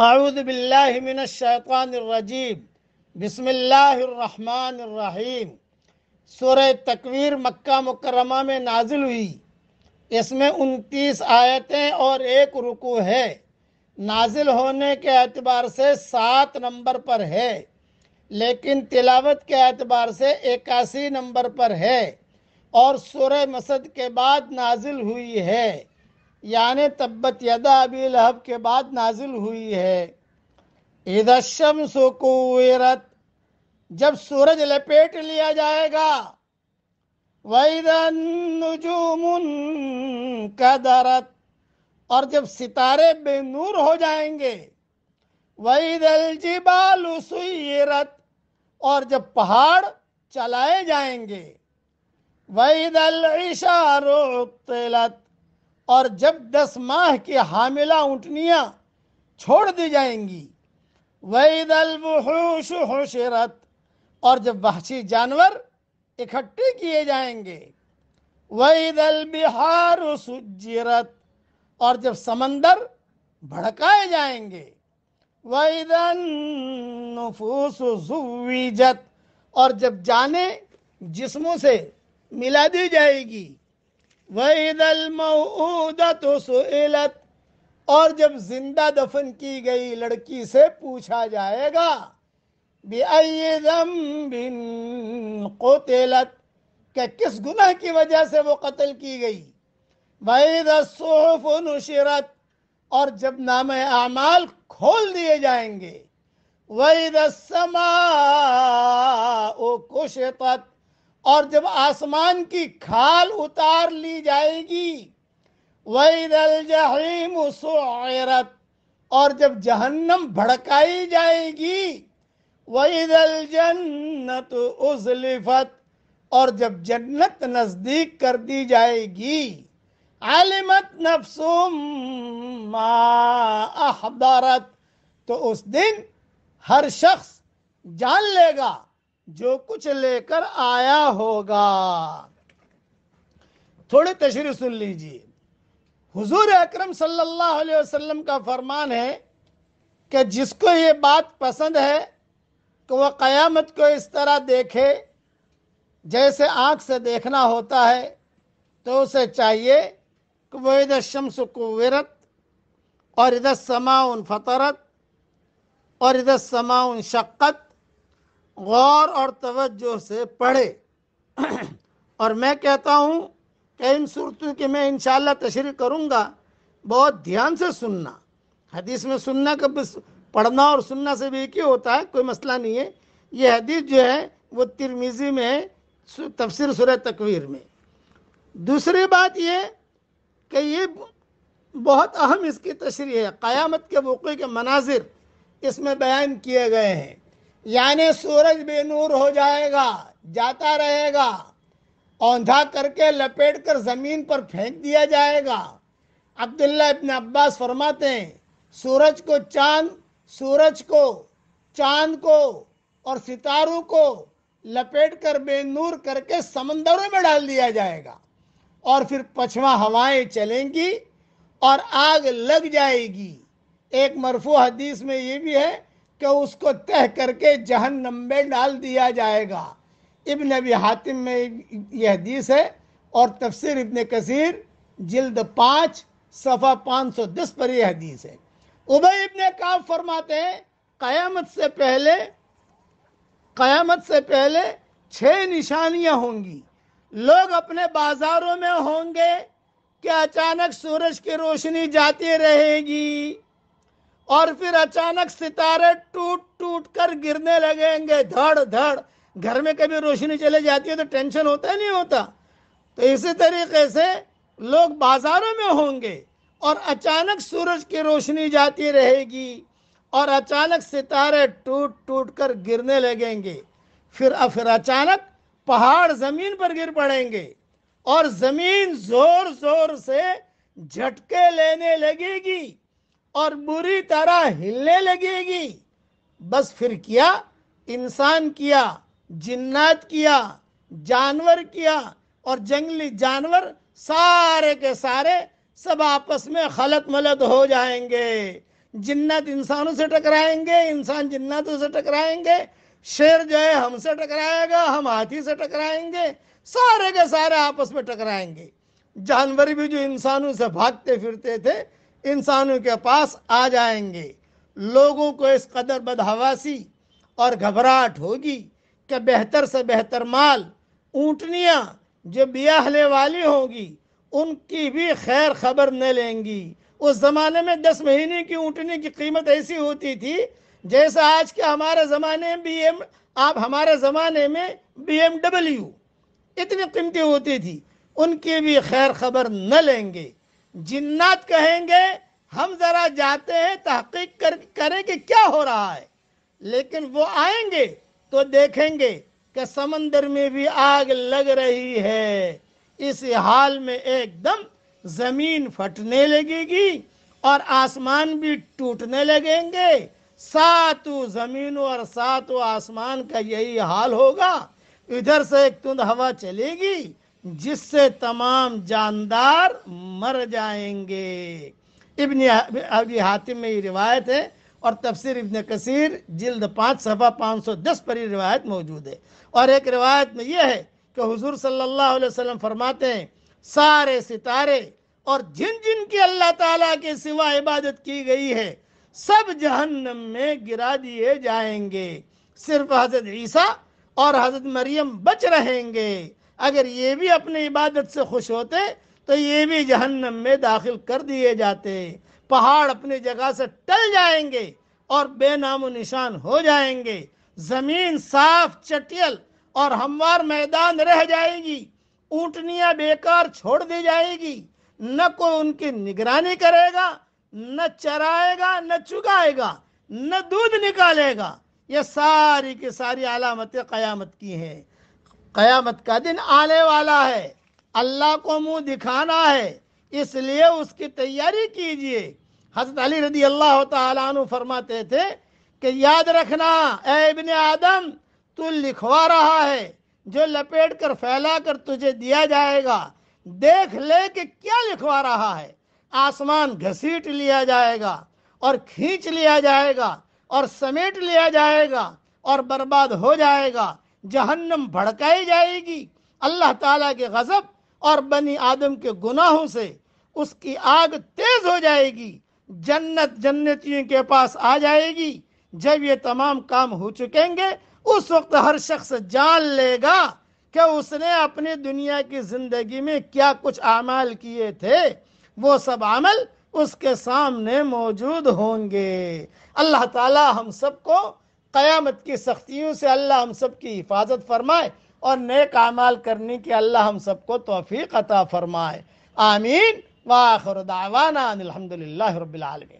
اعوذ باللہ من الشیطان الرجیم بسم اللہ الرحمن الرحیم۔ سورہ تکویر مکہ مکرمہ میں نازل ہوئی۔ اس میں 29 آیتیں اور ایک رکوع ہے۔ نازل ہونے کے اعتبار سے 7 نمبر پر ہے، لیکن تلاوت کے اعتبار سے 81 نمبر پر ہے اور سورہ مسد کے بعد نازل ہوئی ہے، یعنی تبت یدا ابی لہب کے بعد نازل ہوئی ہے۔ اذا الشمس کوورت، جب سورج لپیٹ لیا جائے گا۔ وَإِذَا النُّجُومُ انْكَدَرَتْ، اور جب ستارے بے نور ہو جائیں گے۔ وَإِذَا الْجِبَالُ سُيِّرَتْ، اور جب پہاڑ چلائے جائیں گے۔ وَإِذَا الْعِشَارُ عُطِّلَتْ، اور جب 10 ماہ کی حاملہ اونٹنیاں چھوڑ دی جائیں گی۔ وَإِذَا الْوُحُوشُ حُشِرَتْ، اور جب وحشی جانور اکٹھے کیے جائیں گے۔ وَإِذَا الْبِحَارُ سُجِّرَتْ، اور جب سمندر بھڑکائے جائیں گے۔ وَإِذَا النُّفُوسُ زُوِّجَتْ، اور جب جانیں جسموں سے ملا دی جائے گی۔ وَإِذَا الْمَوْءُودَةُ سُئِلَتْ، اور جب زندہ دفن کی گئی لڑکی سے پوچھا جائے گا۔ بِأَيِّ ذَنبٍ قُتِلَتْ، کہ کس گناہ کی وجہ سے وہ قتل کی گئی۔ وَإِذَا الصُّحُفُ نُشِرَتْ، اور جب نامہ اعمال کھول دیے جائیں گے۔ وَإِذَا السَّمَاءُ كُشِطَتْ، اور جب آسمان کی کھال اتار لی جائے گی۔ وَإِذَا الْجَحِيمُ سُعِّرَتْ، اور جب جہنم بھڑکائی جائے گی۔ وَإِذَا الْجَنَّةُ أُزْلِفَتْ، اور جب جنت نزدیک کر دی جائے گی۔ عَلِمَتْ نَفْسٌ مَا أَحْضَرَتْ، تو اس دن ہر شخص جان لے گا جو کچھ لے کر آیا ہوگا۔ تھوڑی تشریح سن لیجیے۔ حضور اکرم صلی اللہ علیہ وسلم کا فرمان ہے کہ جس کو یہ بات پسند ہے کہ وہ قیامت کو اس طرح دیکھے جیسے آنکھ سے دیکھنا ہوتا ہے، تو اسے چاہیے کہ وہ اذا الشمس کوورت، اور اذا السماء انفطرت، اور اذا السماء انشقت غور اور توجہ سے پڑھے۔ اور میں کہتا ہوں کہ ان صورتوں کی میں انشاءاللہ تشریح کروں گا، بہت دھیان سے سننا۔ حدیث میں سننا کا پڑھنا اور سننا سے بھی ایک ہی ہوتا ہے، کوئی مسئلہ نہیں ہے۔ یہ حدیث جو ہے وہ ترمذی میں ہے، تفسیر سورہ تکویر میں۔ دوسری بات یہ کہ یہ بہت اہم اس کی تشریح ہے، قیامت کے وقوع کے مناظر اس میں بیان کیے گئے ہیں۔ یعنی سورج بے نور ہو جائے گا، جاتا رہے گا، اوندھا کر کے لپیٹ کر زمین پر پھینک دیا جائے گا۔ عبداللہ ابن عباس فرماتے ہیں سورج کو چاند کو اور ستاروں کو لپیٹ کر بے نور کر کے سمندروں میں ڈال دیا جائے گا، اور پھر پچھواں ہوائیں چلیں گی اور آگ لگ جائے گی۔ ایک مرفوع حدیث میں یہ بھی ہے کہ اس کو تہ کر کے جہنم میں ڈال دیا جائے گا۔ ابن ابی حاتم میں یہ حدیث ہے، اور تفسیر ابن کثیر جلد 5 صفحہ 510 پر یہ حدیث ہے۔ ابی ابن کعب فرماتے ہیں قیامت سے پہلے 6 نشانیاں ہوں گی۔ لوگ اپنے بازاروں میں ہوں گے کہ اچانک سورج کی روشنی جاتی رہے گی، اور پھر اچانک ستارے ٹوٹ ٹوٹ کر گرنے لگیں گے، دھڑ دھڑ۔ گھر میں کبھی روشنی چلے جاتی ہے تو ٹینشن ہوتا ہے نہیں ہوتا؟ تو اسی طریقے سے لوگ بازاروں میں ہوں گے اور اچانک سورج کی روشنی جاتی رہے گی، اور اچانک ستارے ٹوٹ ٹوٹ کر گرنے لگیں گے۔ پھر اچانک پہاڑ زمین پر گر پڑیں گے، اور زمین زور زور سے جھٹکے لینے لگے گی اور بری طرح ہلنے لگے گی۔ بس پھر کیا؟ انسان کیا، جنات کیا، جانور کیا، اور جنگلی جانور سارے کے سارے سب آپس میں خلط ملط ہو جائیں گے۔ جنات انسانوں سے ٹکرائیں گے، انسان جناتوں سے ٹکرائیں گے، شیر جو ہے ہم سے ٹکرائے گا، ہم ہاتھی سے ٹکرائیں گے، سارے کے سارے آپس میں ٹکرائیں گے۔ جانور بھی جو انسانوں سے بھاگتے پھرتے تھے انسانوں کے پاس آ جائیں گے۔ لوگوں کو اس قدر بدحواسی اور گھبراہٹ ہوگی کہ بہتر سے بہتر مال، اونٹنیاں جو بیاہلے والی ہوں گی ان کی بھی خیر خبر نہ لیں گی۔ اس زمانے میں 10 مہینے کی اونٹنی کی قیمت ایسی ہوتی تھی جیسا آج کے ہمارے زمانے میں ہمارے زمانے میں BMW اتنی قیمتی ہوتی تھی، ان کی بھی خیر خبر نہ لیں گے۔ جنات کہیں گے ہم ذرا جاتے ہیں تحقیق کریں کہ کیا ہو رہا ہے، لیکن وہ آئیں گے تو دیکھیں گے کہ سمندر میں بھی آگ لگ رہی ہے۔ اس حال میں ایک دم زمین پھٹنے لگے گی اور آسمان بھی ٹوٹنے لگیں گے۔ ساتوں زمینوں اور ساتوں آسمان کا یہی حال ہوگا۔ ادھر سے ایک تند ہوا چلے گی جس سے تمام جاندار مر جائیں گے۔ ابن ابی حاتم میں یہ روایت ہے اور تفسیر ابن کثیر جلد 5 صفحہ 510 پر یہ روایت موجود ہے۔ اور ایک روایت میں یہ ہے کہ حضور صلی اللہ علیہ وسلم فرماتے ہیں سارے ستارے اور جن جن کی اللہ تعالیٰ کے سوا عبادت کی گئی ہے سب جہنم میں گرا دیے جائیں گے، صرف حضرت عیسیٰ اور حضرت مریم بچ رہیں گے۔ اگر یہ بھی اپنی عبادت سے خوش ہوتے تو یہ بھی جہنم میں داخل کر دیے جاتے۔ پہاڑ اپنی جگہ سے ٹل جائیں گے اور بے نام و نشان ہو جائیں گے، زمین صاف چٹیل اور ہموار میدان رہ جائے گی، اونٹنیاں بیکار چھوڑ دی جائے گی، نہ کوئی ان کی نگرانی کرے گا، نہ چرائے گا، نہ چگائے گا، نہ دودھ نکالے گا۔ یہ ساری کی ساری علامتیں قیامت کی ہیں۔ قیامت کا دن آنے والا ہے، اللہ کو منہ دکھانا ہے، اس لیے اس کی تیاری کیجئے۔ حضرت علی رضی اللہ تعالیٰ عنہ فرماتے تھے کہ یاد رکھنا اے ابن آدم، تو لکھوا رہا ہے جو لپیٹ کر پھیلا کر تجھے دیا جائے گا، دیکھ لے کہ کیا لکھوا رہا ہے۔ آسمان گھسیٹ لیا جائے گا اور کھینچ لیا جائے گا اور سمیٹ لیا جائے گا اور برباد ہو جائے گا، جہنم بھڑکائی جائے گی، اللہ تعالیٰ کے غضب اور بنی آدم کے گناہوں سے اس کی آگ تیز ہو جائے گی، جنت جنتیوں کے پاس آ جائے گی۔ جب یہ تمام کام ہو چکیں گے اس وقت ہر شخص جان لے گا کہ اس نے اپنی دنیا کی زندگی میں کیا کچھ اعمال کیے تھے، وہ سب عمل اس کے سامنے موجود ہوں گے۔ اللہ تعالی ہم سب کو قیامت کی سختیوں سے اللہ ہم سب کی حفاظت فرمائے اور نیک اعمال کرنے کی اللہ ہم سب کو توفیق عطا فرمائے۔ آمین۔ وآخر دعوانا ان الحمد للہ رب العالمین۔